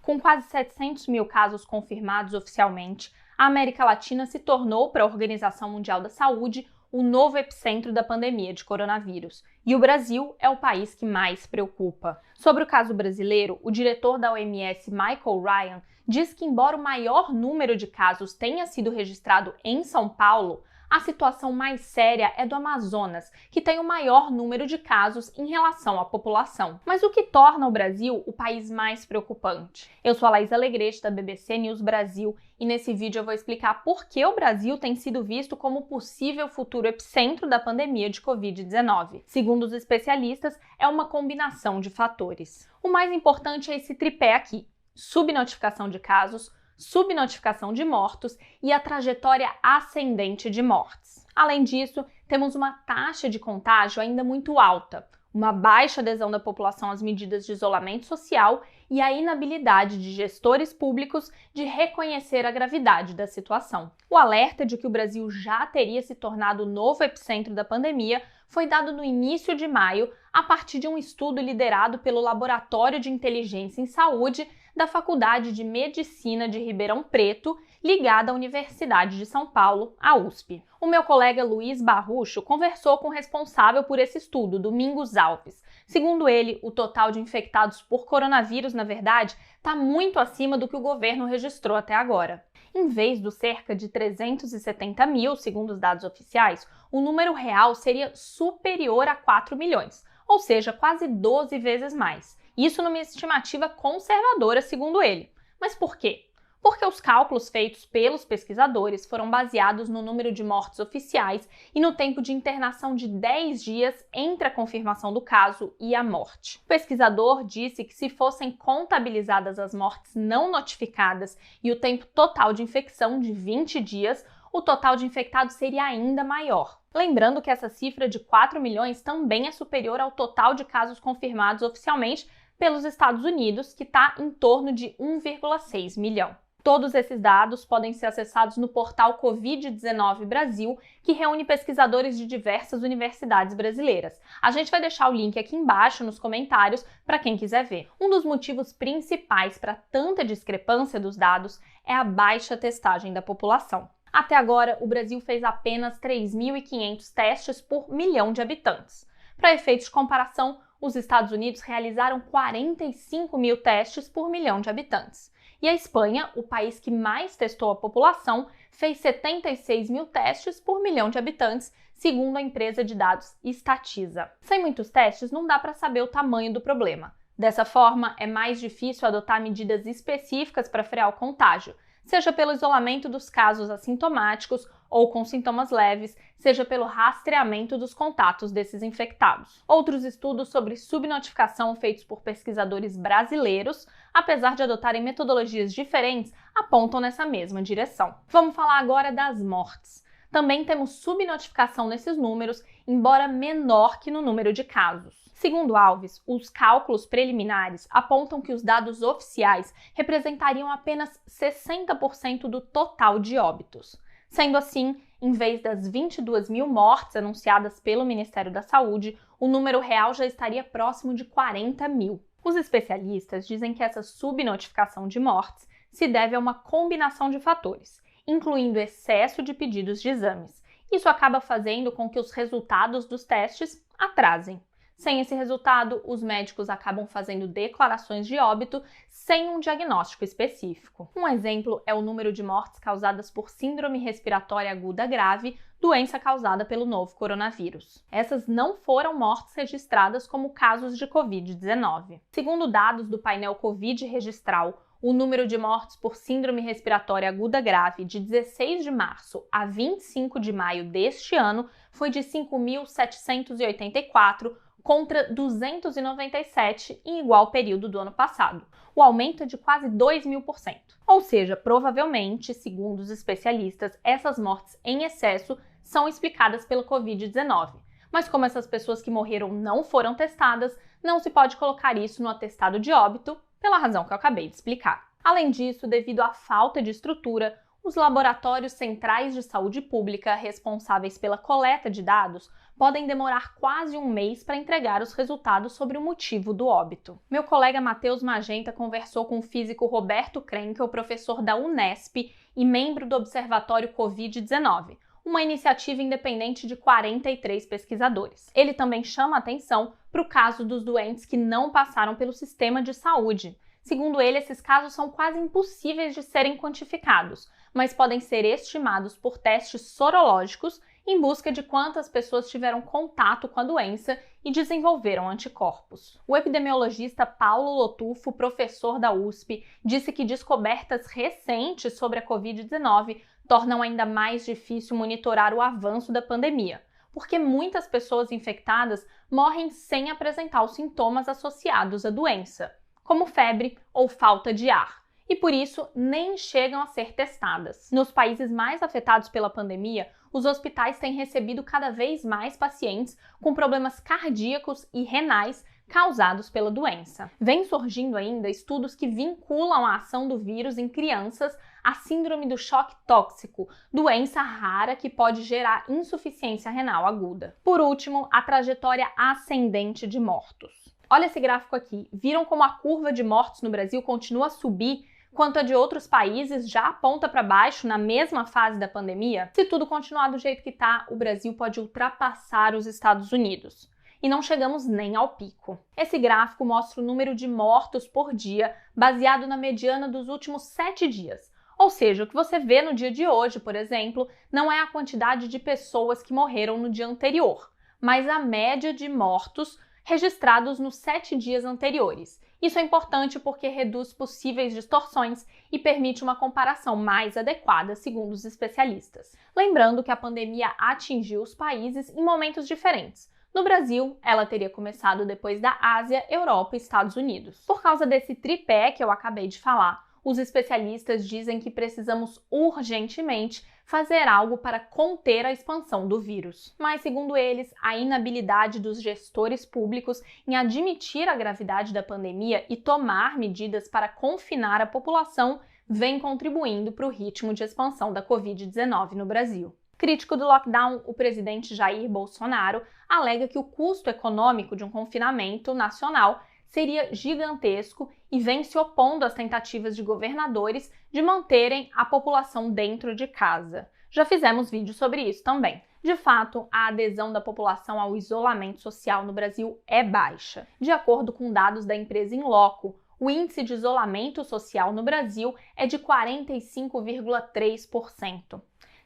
Com quase 700 mil casos confirmados oficialmente, a América Latina se tornou, para a Organização Mundial da Saúde, o novo epicentro da pandemia de coronavírus. E o Brasil é o país que mais preocupa. Sobre o caso brasileiro, o diretor da OMS, Michael Ryan, diz que, embora o maior número de casos tenha sido registrado em São Paulo, a situação mais séria é do Amazonas, que tem o maior número de casos em relação à população. Mas o que torna o Brasil o país mais preocupante? Eu sou a Laís Alegrete, da BBC News Brasil, e nesse vídeo eu vou explicar por que o Brasil tem sido visto como possível futuro epicentro da pandemia de Covid-19. Segundo os especialistas, é uma combinação de fatores. O mais importante é esse tripé aqui: subnotificação de casos, subnotificação de mortos e a trajetória ascendente de mortes. Além disso, temos uma taxa de contágio ainda muito alta, uma baixa adesão da população às medidas de isolamento social e a inabilidade de gestores públicos de reconhecer a gravidade da situação. O alerta de que o Brasil já teria se tornado o novo epicentro da pandemia foi dado no início de maio a partir de um estudo liderado pelo Laboratório de Inteligência em Saúde da Faculdade de Medicina de Ribeirão Preto, ligada à Universidade de São Paulo, a USP. O meu colega Luiz Barrucho conversou com o responsável por esse estudo, Domingos Alves. Segundo ele, o total de infectados por coronavírus, na verdade, está muito acima do que o governo registrou até agora. Em vez dos cerca de 370 mil, segundo os dados oficiais, o número real seria superior a 4 milhões, ou seja, quase 12 vezes mais. Isso numa estimativa conservadora, segundo ele. Mas por quê? Porque os cálculos feitos pelos pesquisadores foram baseados no número de mortes oficiais e no tempo de internação de 10 dias entre a confirmação do caso e a morte. O pesquisador disse que, se fossem contabilizadas as mortes não notificadas e o tempo total de infecção de 20 dias, o total de infectados seria ainda maior. Lembrando que essa cifra de 4 milhões também é superior ao total de casos confirmados oficialmente pelos Estados Unidos, que está em torno de 1,6 milhão. Todos esses dados podem ser acessados no portal Covid-19 Brasil, que reúne pesquisadores de diversas universidades brasileiras. A gente vai deixar o link aqui embaixo nos comentários para quem quiser ver. Um dos motivos principais para tanta discrepância dos dados é a baixa testagem da população. Até agora, o Brasil fez apenas 3.500 testes por milhão de habitantes. Para efeitos de comparação, os Estados Unidos realizaram 45 mil testes por milhão de habitantes. E a Espanha, o país que mais testou a população, fez 76 mil testes por milhão de habitantes, segundo a empresa de dados Statisa. Sem muitos testes, não dá para saber o tamanho do problema. Dessa forma, é mais difícil adotar medidas específicas para frear o contágio, seja pelo isolamento dos casos assintomáticos ou com sintomas leves, seja pelo rastreamento dos contatos desses infectados. Outros estudos sobre subnotificação feitos por pesquisadores brasileiros, apesar de adotarem metodologias diferentes, apontam nessa mesma direção. Vamos falar agora das mortes. Também temos subnotificação nesses números, embora menor que no número de casos. Segundo Alves, os cálculos preliminares apontam que os dados oficiais representariam apenas 60% do total de óbitos. Sendo assim, em vez das 22 mil mortes anunciadas pelo Ministério da Saúde, o número real já estaria próximo de 40 mil. Os especialistas dizem que essa subnotificação de mortes se deve a uma combinação de fatores, incluindo excesso de pedidos de exames. Isso acaba fazendo com que os resultados dos testes atrasem. Sem esse resultado, os médicos acabam fazendo declarações de óbito sem um diagnóstico específico. Um exemplo é o número de mortes causadas por síndrome respiratória aguda grave, doença causada pelo novo coronavírus. Essas não foram mortes registradas como casos de Covid-19. Segundo dados do painel Covid registral, o número de mortes por síndrome respiratória aguda grave de 16 de março a 25 de maio deste ano foi de 5.784, contra 297 em igual período do ano passado. O aumento é de quase 2.000%. Ou seja, provavelmente, segundo os especialistas, essas mortes em excesso são explicadas pela Covid-19. Mas como essas pessoas que morreram não foram testadas, não se pode colocar isso no atestado de óbito, pela razão que eu acabei de explicar. Além disso, devido à falta de estrutura, os laboratórios centrais de saúde pública responsáveis pela coleta de dados podem demorar quase um mês para entregar os resultados sobre o motivo do óbito. Meu colega Matheus Magenta conversou com o físico Roberto Krenkel, professor da Unesp e membro do Observatório Covid-19, uma iniciativa independente de 43 pesquisadores. Ele também chama atenção para o caso dos doentes que não passaram pelo sistema de saúde. Segundo ele, esses casos são quase impossíveis de serem quantificados, mas podem ser estimados por testes sorológicos em busca de quantas pessoas tiveram contato com a doença e desenvolveram anticorpos. O epidemiologista Paulo Lotufo, professor da USP, disse que descobertas recentes sobre a Covid-19 tornam ainda mais difícil monitorar o avanço da pandemia, porque muitas pessoas infectadas morrem sem apresentar os sintomas associados à doença, como febre ou falta de ar, e por isso nem chegam a ser testadas. Nos países mais afetados pela pandemia, os hospitais têm recebido cada vez mais pacientes com problemas cardíacos e renais causados pela doença. Vem surgindo ainda estudos que vinculam a ação do vírus em crianças à síndrome do choque tóxico, doença rara que pode gerar insuficiência renal aguda. Por último, a trajetória ascendente de mortos. Olha esse gráfico aqui. Viram como a curva de mortos no Brasil continua a subir, enquanto a de outros países já aponta para baixo na mesma fase da pandemia? Se tudo continuar do jeito que está, o Brasil pode ultrapassar os Estados Unidos. E não chegamos nem ao pico. Esse gráfico mostra o número de mortos por dia, baseado na mediana dos últimos 7 dias. Ou seja, o que você vê no dia de hoje, por exemplo, não é a quantidade de pessoas que morreram no dia anterior, mas a média de mortos registrados nos 7 dias anteriores. Isso é importante porque reduz possíveis distorções e permite uma comparação mais adequada, segundo os especialistas. Lembrando que a pandemia atingiu os países em momentos diferentes. No Brasil, ela teria começado depois da Ásia, Europa e Estados Unidos. Por causa desse tripé que eu acabei de falar, os especialistas dizem que precisamos urgentemente fazer algo para conter a expansão do vírus. Mas, segundo eles, a inabilidade dos gestores públicos em admitir a gravidade da pandemia e tomar medidas para confinar a população vem contribuindo para o ritmo de expansão da Covid-19 no Brasil. Crítico do lockdown, o presidente Jair Bolsonaro alega que o custo econômico de um confinamento nacional seria gigantesco e vem se opondo às tentativas de governadores de manterem a população dentro de casa. Já fizemos vídeo sobre isso também. De fato, a adesão da população ao isolamento social no Brasil é baixa. De acordo com dados da empresa Inloco, o índice de isolamento social no Brasil é de 45,3%.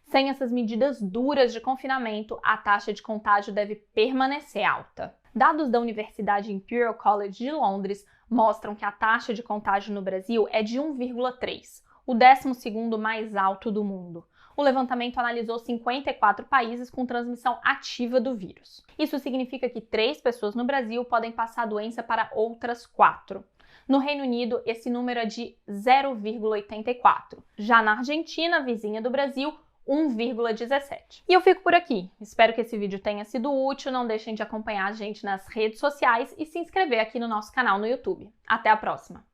Sem essas medidas duras de confinamento, a taxa de contágio deve permanecer alta. Dados da Universidade Imperial College de Londres mostram que a taxa de contágio no Brasil é de 1,3, o 12º mais alto do mundo. O levantamento analisou 54 países com transmissão ativa do vírus. Isso significa que 3 pessoas no Brasil podem passar a doença para outras 4. No Reino Unido, esse número é de 0,84. Já na Argentina, vizinha do Brasil, 1,17. E eu fico por aqui. Espero que esse vídeo tenha sido útil. Não deixem de acompanhar a gente nas redes sociais e se inscrever aqui no nosso canal no YouTube. Até a próxima!